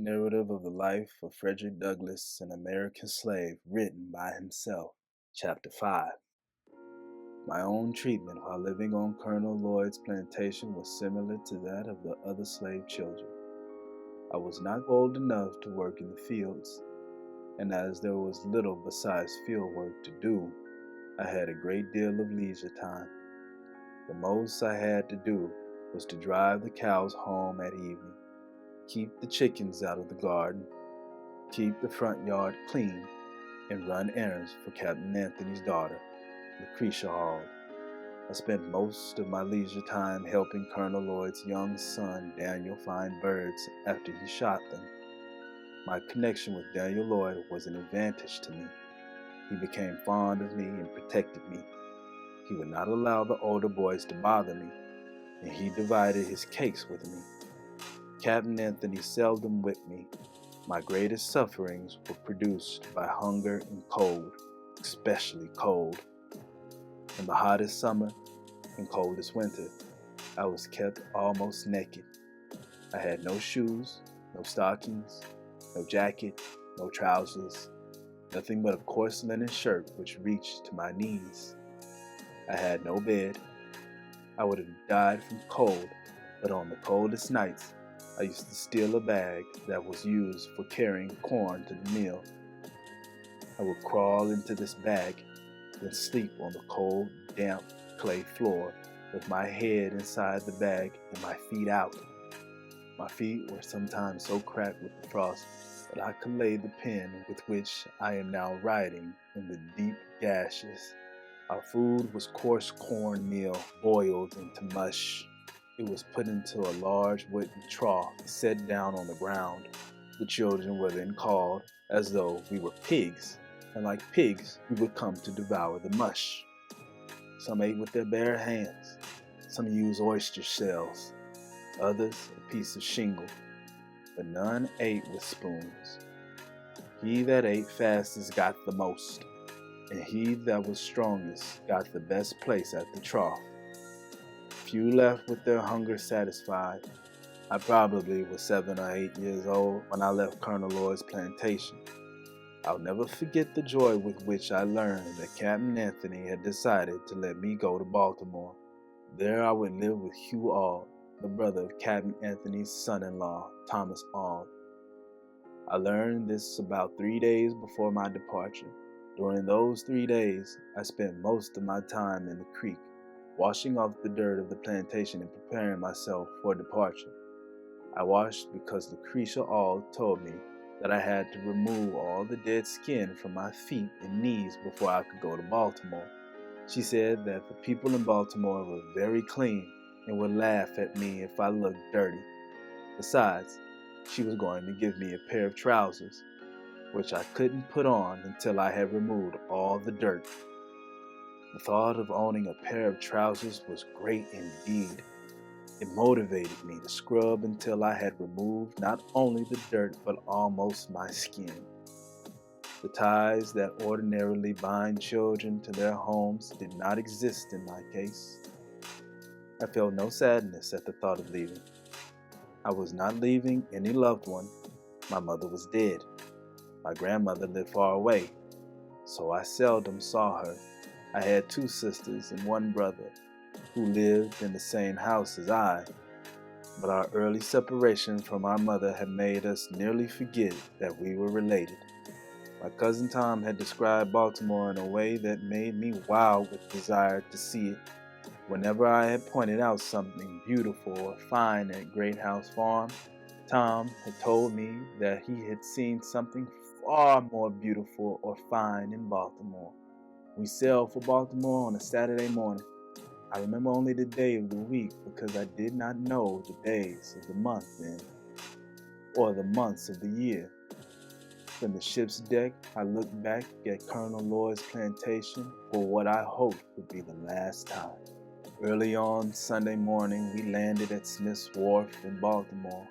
Narrative of the life of Frederick Douglass, an American slave, written by himself. Chapter 5. My own treatment while living on Colonel Lloyd's plantation was similar to that of the other slave children. I was not old enough to work in the fields, and as there was little besides field work to do, I had a great deal of leisure time. The most I had to do was to drive the cows home at evening, keep the chickens out of the garden, keep the front yard clean, and run errands for Captain Anthony's daughter, Lucretia Hall. I spent most of my leisure time helping Colonel Lloyd's young son Daniel find birds after he shot them. My connection with Daniel Lloyd was an advantage to me. He became fond of me and protected me. He would not allow the older boys to bother me, and he divided his cakes with me. Captain Anthony seldom whipped me. My greatest sufferings were produced by hunger and cold, especially cold. In the hottest summer and coldest winter, I was kept almost naked. I had no shoes, no stockings, no jacket, no trousers, nothing but a coarse linen shirt which reached to my knees. I had no bed. I would have died from cold, but on the coldest nights, I used to steal a bag that was used for carrying corn to the mill. I would crawl into this bag, then sleep on the cold, damp clay floor with my head inside the bag and my feet out. My feet were sometimes so cracked with the frost that I could lay the pen with which I am now writing in the deep gashes. Our food was coarse cornmeal boiled into mush. It was put into a large wooden trough set down on the ground. The children were then called as though we were pigs, and like pigs we would come to devour the mush. Some ate with their bare hands, some used oyster shells, others a piece of shingle, but none ate with spoons. He that ate fastest got the most, and he that was strongest got the best place at the trough. Few left with their hunger satisfied. I probably was 7 or 8 years old when I left Colonel Lloyd's plantation. I'll never forget the joy with which I learned that Captain Anthony had decided to let me go to Baltimore. There I would live with Hugh Auld, the brother of Captain Anthony's son-in-law, Thomas Auld. I learned this about 3 days before my departure. During those 3 days, I spent most of my time in the creek, washing off the dirt of the plantation and preparing myself for departure. I washed because Lucretia Auld told me that I had to remove all the dead skin from my feet and knees before I could go to Baltimore. She said that the people in Baltimore were very clean and would laugh at me if I looked dirty. Besides, she was going to give me a pair of trousers, which I couldn't put on until I had removed all the dirt. The thought of owning a pair of trousers was great indeed. It motivated me to scrub until I had removed not only the dirt but almost my skin. The ties that ordinarily bind children to their homes did not exist in my case. I felt no sadness at the thought of leaving. I was not leaving any loved one. My mother was dead. My grandmother lived far away, so I seldom saw her. I had 2 sisters and 1 brother who lived in the same house as I, but our early separation from our mother had made us nearly forget that we were related. My cousin Tom had described Baltimore in a way that made me wild with desire to see it. Whenever I had pointed out something beautiful or fine at Great House Farm, Tom had told me that he had seen something far more beautiful or fine in Baltimore. We sailed for Baltimore on a Saturday morning. I remember only the day of the week because I did not know the days of the month then, or the months of the year. From the ship's deck, I looked back at Colonel Lloyd's plantation for what I hoped would be the last time. Early on Sunday morning, we landed at Smith's Wharf in Baltimore.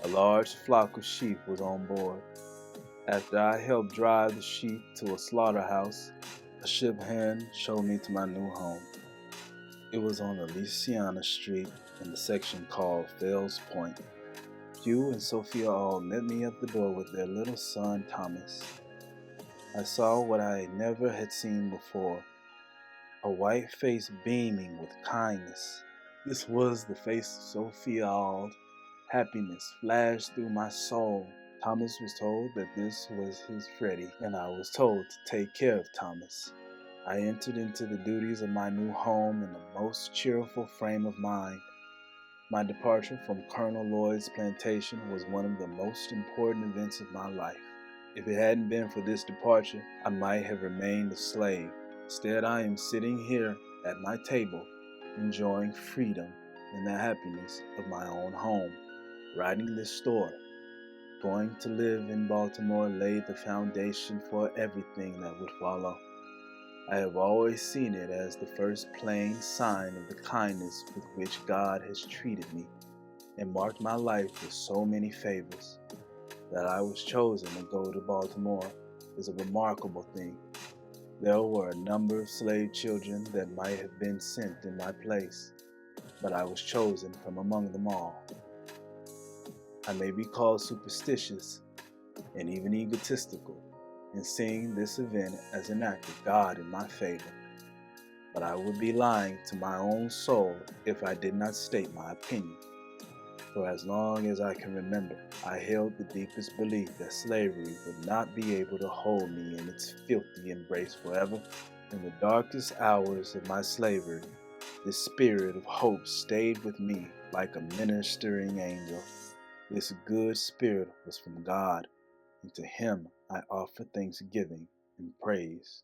A large flock of sheep was on board. After I helped drive the sheep to a slaughterhouse, a ship hand showed me to my new home. It was on Louisiana Street in the section called Fells Point. Hugh and Sophia all met me at the door with their little son, Thomas. I saw what I never had seen before, a white face beaming with kindness. This was the face of Sophia Ald. Happiness flashed through my soul. Thomas was told that this was his Freddie, and I was told to take care of Thomas. I entered into the duties of my new home in the most cheerful frame of mind. My departure from Colonel Lloyd's plantation was one of the most important events of my life. If it hadn't been for this departure, I might have remained a slave. Instead, I am sitting here at my table, enjoying freedom and the happiness of my own home. Writing this story, going to live in Baltimore laid the foundation for everything that would follow. I have always seen it as the first plain sign of the kindness with which God has treated me and marked my life with so many favors. That I was chosen to go to Baltimore is a remarkable thing. There were a number of slave children that might have been sent in my place, but I was chosen from among them all. I may be called superstitious and even egotistical in seeing this event as an act of God in my favor, but I would be lying to my own soul if I did not state my opinion. For as long as I can remember, I held the deepest belief that slavery would not be able to hold me in its filthy embrace forever. In the darkest hours of my slavery, this spirit of hope stayed with me like a ministering angel. This good spirit was from God, and to Him I offer thanksgiving and praise.